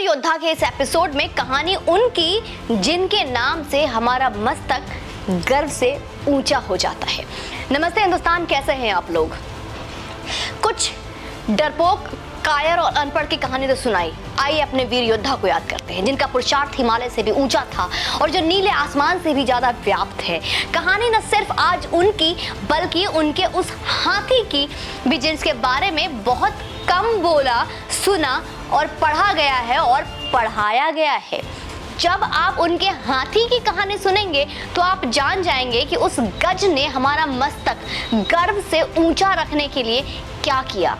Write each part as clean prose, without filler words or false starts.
योद्धा के इस एपिसोड में कहानी उनकी जिनके नाम से हमारा मस्तक गर्व से ऊंचा हो जाता है। नमस्ते हिंदुस्तान, कैसे हैं आप लोग? कुछ डरपोक, कायर और अनपढ़ की कहानी तो सुनाई। आइए अपने वीर योद्धा को याद करते हैं, जिनका पुरुषार्थ हिमालय से भी ऊंचा था और जो नीले आसमान से भी ज्यादा व्याप्त है। कहानी न सिर्फ आज उनकी बल्कि उनके उस हाथी की भी, जिसके बारे में बहुत कम बोला, सुना और पढ़ा गया है और पढ़ाया गया है। जब आप उनके हाथी की कहानी सुनेंगे तो आप जान जाएंगे कि उस गज ने हमारा मस्तक गर्व से ऊंचा रखने के लिए क्या किया।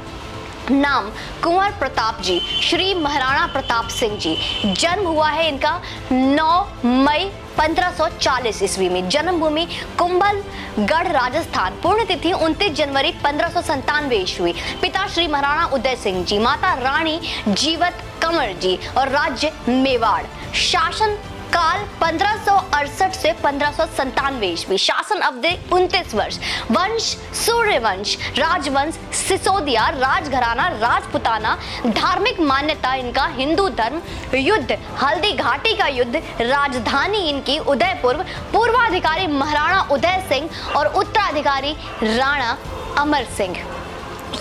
नाम कुंवर प्रताप जी, श्री महाराणा प्रताप सिंह जी। जन्म हुआ है इनका 9 मई 1540 ईस्वी में। जन्मभूमि कुंभलगढ़ राजस्थान। पुण्यतिथि 29 जनवरी 1597 ईस्वी। पिता श्री महाराणा उदय सिंह जी, माता रानी जीवत कंवर जी और राज्य मेवाड़। शासन काल 1568 से 1597 ईस्वी। शासन अवधि 29 वर्ष। वंश सूर्यवंश, राजवंश सिसोदिया, राजघराना राजपुताना। धार्मिक मान्यता इनका हिंदू धर्म। युद्ध हल्दी घाटी का युद्ध। राजधानी इनकी उदयपुर। पूर्वाधिकारी महाराणा उदय सिंह और उत्तराधिकारी राणा अमर सिंह।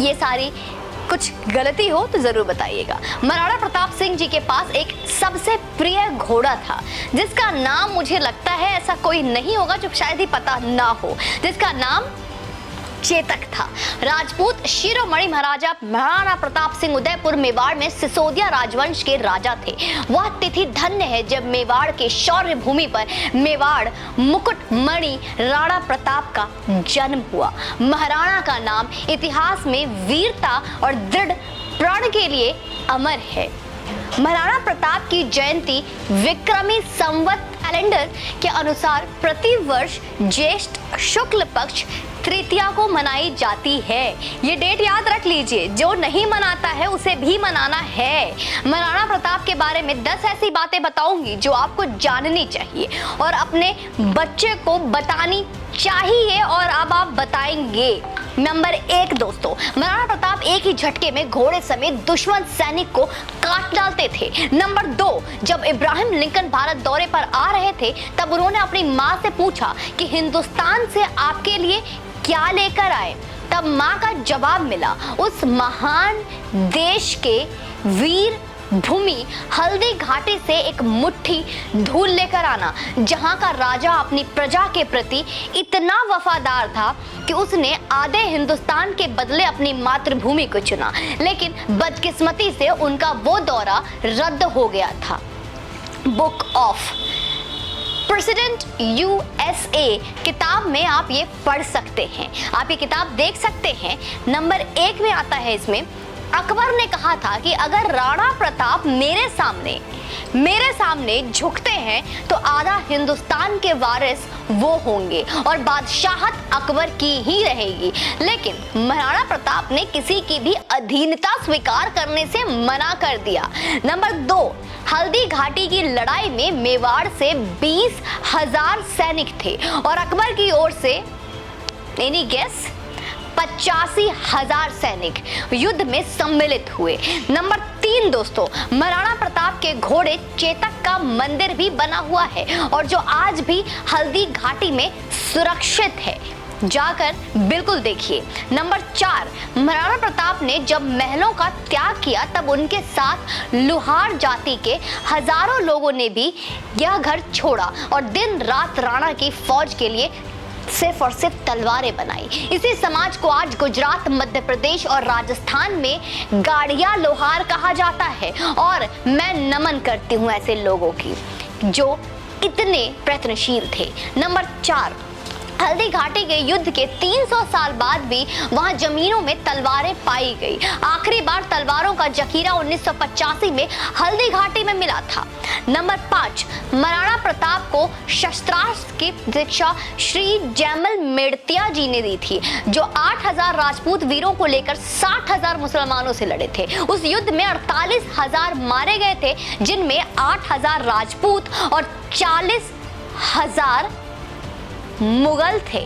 ये सारी कुछ गलती हो तो जरूर बताइएगा। महाराणा प्रताप सिंह जी के पास एक सबसे प्रिय घोड़ा था, जिसका नाम मुझे लगता है ऐसा कोई नहीं होगा जो शायद ही पता ना हो, जिसका नाम चेतक था। राजपूत शिरोमणि महाराजा महाराणा प्रताप सिंह उदयपुर मेवाड़ में सिसोदिया राजवंश के राजा थे। वह तिथि धन्य है जब मेवाड़ के शौर्य भूमि पर मेवाड़ मुकुटमणि राणा प्रताप का जन्म हुआ। महाराणा का नाम इतिहास में वीरता और दृढ़ प्रण के लिए अमर है। महाराणा प्रताप की जयंती विक्रमी संवत कैलेंडर के अनुसार प्रतिवर्ष ज्येष्ठ शुक्ल पक्ष तृतीया को मनाई जाती है। ये डेट याद रख लीजिए, जो नहीं मनाता है उसे भी मनाना है। महाराणा प्रताप के बारे में 10 ऐसी बातें बताऊंगी जो आपको जाननी चाहिए और अपने बच्चे को बतानी चाहिए, और अब आप बताएंगे। नंबर 1 दोस्तों, महाराणा प्रताप एक ही झटके में घोड़े समेत दुश्मन सैनिक को काट डालते थे। नंबर 2, जब इब्राहिम लिंकन भारत दौरे पर आ रहे थे तब उन्होंने अपनी माँ से पूछा कि हिंदुस्तान से आपके लिए क्या लेकर आए। तब माँ का जवाब मिला, उस महान देश के वीर भूमि हल्दी घाटी से एक मुट्ठी धूल लेकर आना, जहां का राजा अपनी प्रजा के प्रति इतना वफादार था कि उसने आधे हिंदुस्तान के बदले अपनी मातृभूमि को चुना। लेकिन बदकिस्मती से उनका वो दौरा रद्द हो गया था। बुक ऑफ प्रेसिडेंट USA किताब में आप ये पढ़ सकते हैं, आप ये किताब देख सकते हैं। नंबर 1 में आता है, इसमें अकबर ने कहा था कि अगर राणा प्रताप मेरे सामने झुकते हैं तो आधा हिंदुस्तान के वारिस वो होंगे और बादशाहत अकबर की ही रहेगी। लेकिन महाराणा प्रताप ने किसी की भी अधीनता स्वीकार करने से मना कर दिया। नंबर 2, हल्दी घाटी की लड़ाई में मेवाड़ से 20,000 सैनिक थे और अकबर की ओर से एनी गेस 85,000 सैनिक युद्ध में सम्मिलित हुए। नंबर 3 दोस्तों, महाराणा प्रताप के घोड़े चेतक का मंदिर भी बना हुआ है और जो आज भी हल्दी घाटी में सुरक्षित है, जाकर बिल्कुल देखिए। नंबर 4, महाराणा प्रताप ने जब महलों का त्याग किया तब उनके साथ लुहार जाति के हजारों लोगों ने भी यह घर छोड़ा और दिन रात राणा की फौज के लिए सिर्फ और सिर्फ तलवारें बनाई। इसी समाज को आज गुजरात, मध्य प्रदेश और राजस्थान में गाड़िया लोहार कहा जाता है और मैं नमन करती हूँ ऐसे लोगों की जो इतने प्रयत्नशील थे। नंबर 4, हल्दी घाटी के युद्ध के 300 साल बाद भी वहां जमीनों में तलवारें पाई गई। आखिरी बार तलवारों का जखीरा 1985 में हल्दी घाटी में मिला था। नंबर 5, महाराणा प्रताप को शस्त्रास्त्र की दीक्षा श्री जैमल मेड़तिया जी ने दी थी, जो 8,000 राजपूत वीरों को लेकर 60,000 मुसलमानों से लड़े थे। उस युद्ध में 48,000 मारे गए थे, जिनमें 8,000 राजपूत और 40,000 मुगल थे।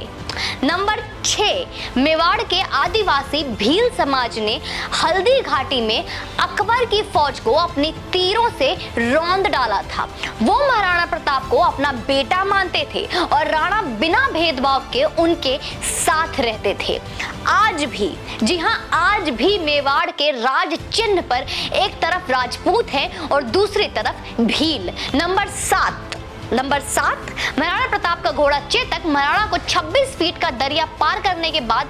नंबर 6, मेवाड़ के आदिवासी भील समाज ने हल्दी घाटी में अकबर की फौज को अपनी तीरों से रौंद डाला था। वो महाराणा प्रताप को अपना बेटा मानते थे और राणा बिना भेदभाव के उनके साथ रहते थे। आज भी, जी हाँ, आज भी मेवाड़ के राज चिन्ह पर एक तरफ राजपूत है और दूसरी तरफ भील। नंबर 7, महाराणा प्रताप का घोड़ा चेतक महाराणा को 26 फीट का दरिया पार करने के बाद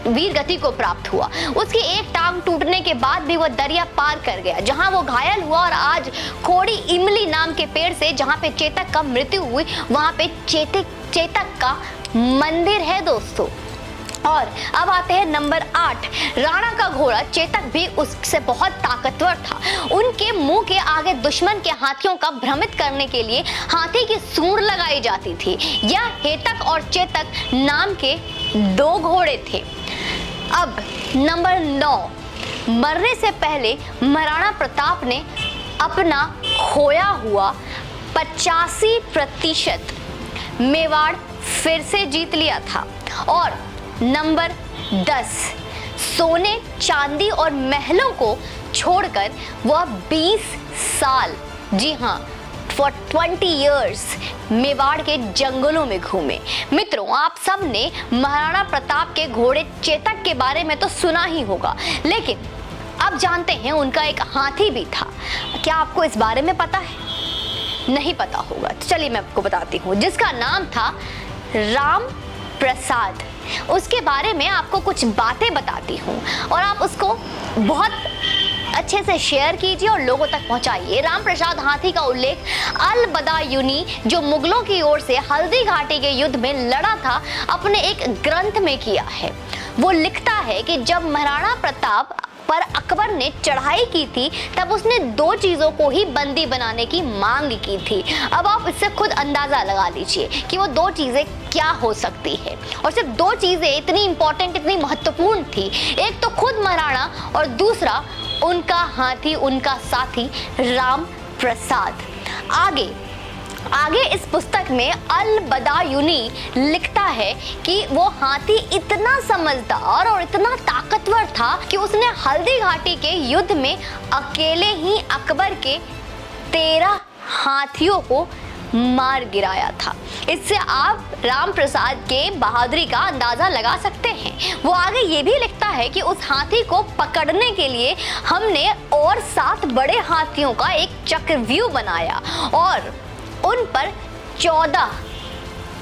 वीर गति को प्राप्त हुआ। उसकी एक टांग टूटने के बाद भी वह दरिया पार कर गया, जहां वो घायल हुआ और आज खोड़ी इमली नाम के पेड़ से जहां पे चेतक का मृत्यु हुई, वहां पे चेतक का मंदिर है दोस्तों। और अब आते हैं नंबर 8, राणा का घोड़ा चेतक भी उससे बहुत ताकतवर था। उनके मुंह के आगे दुश्मन के हाथियों का भ्रमित करने के लिए हाथी की सूंड लगाई जाती थी। यह हेतक और चेतक नाम के 2 घोड़े थे। अब नंबर 9, मरने से पहले महाराणा प्रताप ने अपना खोया हुआ 85% मेवाड़ फिर से जीत लिया था। और नंबर 10, सोने चांदी और महलों को छोड़कर वह 20 साल, जी हाँ, for 20 years मेवाड़ के जंगलों में घूमे। मित्रों, आप सब ने महाराणा प्रताप के घोड़े चेतक के बारे में तो सुना ही होगा, लेकिन अब जानते हैं उनका एक हाथी भी था। क्या आपको इस बारे में पता है? नहीं पता होगा तो चलिए मैं आपको बताती हूँ, जिसका नाम था राम प्रसाद। उसके बारे में आपको कुछ बातें बताती हूँ और आप उसको बहुत अच्छे से शेयर कीजिए और लोगों तक पहुंचाइए। राम प्रसाद हाथी का उल्लेख अल बदायूनी, जो मुगलों की ओर से हल्दी घाटी के युद्ध में लड़ा था, अपने एक ग्रंथ में किया है। वो लिखता है कि जब महाराणा प्रताप पर अकबर ने चढ़ाई की थी, तब उसने 2 चीजों को ही बंदी बनाने की मांग की थी। अब आप इससे खुद अंदाजा लगा लीजिए कि वो 2 चीजें क्या हो सकती है। और सिर्फ 2 चीजें इतनी इंपॉर्टेंट, इतनी महत्वपूर्ण थी। एक तो खुद महाराणा और दूसरा उनका हाथी, उनका साथी राम प्रसाद। आगे इस पुस्तक में अल बदायूनी लिखता है कि वो हाथी इतना समझदार और इतना ताकतवर था कि उसने हल्दी घाटी के युद्ध में अकेले ही अकबर के 13 हाथियों को मार गिराया था। इससे आप राम प्रसाद के बहादुरी का अंदाजा लगा सकते हैं। वो आगे ये भी लिखता है कि उस हाथी को पकड़ने के लिए हमने और 7 बड़े हाथियों का एक चक्रव्यूह बनाया और उन पर 14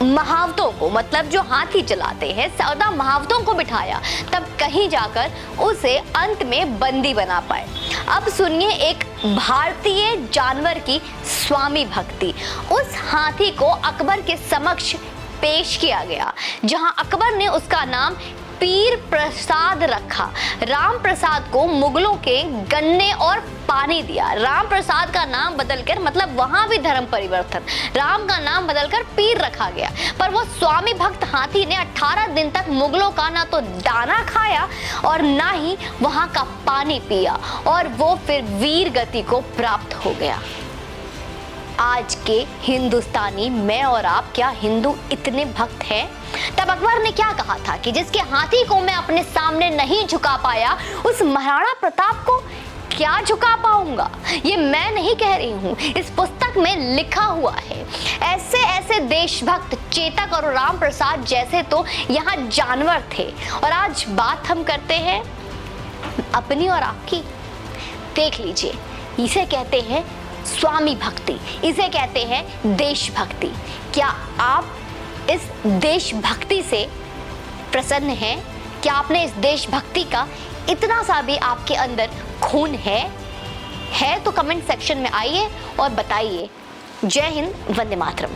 महावतों को, मतलब जो हाथी चलाते हैं, 14 महावतों को बिठाया, तब कहीं जाकर उसे अंत में बंदी बना पाए। अब सुनिए एक भारतीय जानवर की स्वामी भक्ति। उस हाथी को अकबर के समक्ष पेश किया गया, जहां अकबर ने उसका नाम पीर प्रसाद रखा। राम प्रसाद को मुगलों के गन्ने और पानी दिया। राम प्रसाद का नाम बदलकर, मतलब वहां भी धर्म परिवर्तन, राम का नाम बदलकर पीर रखा गया। पर वो स्वामी भक्त हाथी ने 18 दिन तक मुगलों का ना तो दाना खाया और ना ही वहां का पानी पिया और वो फिर वीर गति को प्राप्त हो गया। आज के हिंदुस्तानी, मैं और आप, क्या हिंदू इतने भक्त हैं? तब अकबर ने क्या कहा था कि जिसके हाथी को मैं अपने सामने नहीं झुका पाया, उस महाराणा प्रताप को क्या झुका पाऊंगा? ये मैं नहीं कह रही हूँ, इस पुस्तक में लिखा हुआ है। ऐसे ऐसे देशभक्त चेतक और राम प्रसाद जैसे तो यहाँ जानवर थे। और आज बात हम करते हैं अपनी और आपकी। देख लीजिए, इसे कहते हैं स्वामी भक्ति, इसे कहते हैं देशभक्ति। क्या आप इस देशभक्ति से प्रसन्न हैं? क्या आपने इस देशभक्ति का इतना सा भी आपके अंदर खून है तो कमेंट सेक्शन में आइए और बताइए। जय हिंद, वंदे मातरम।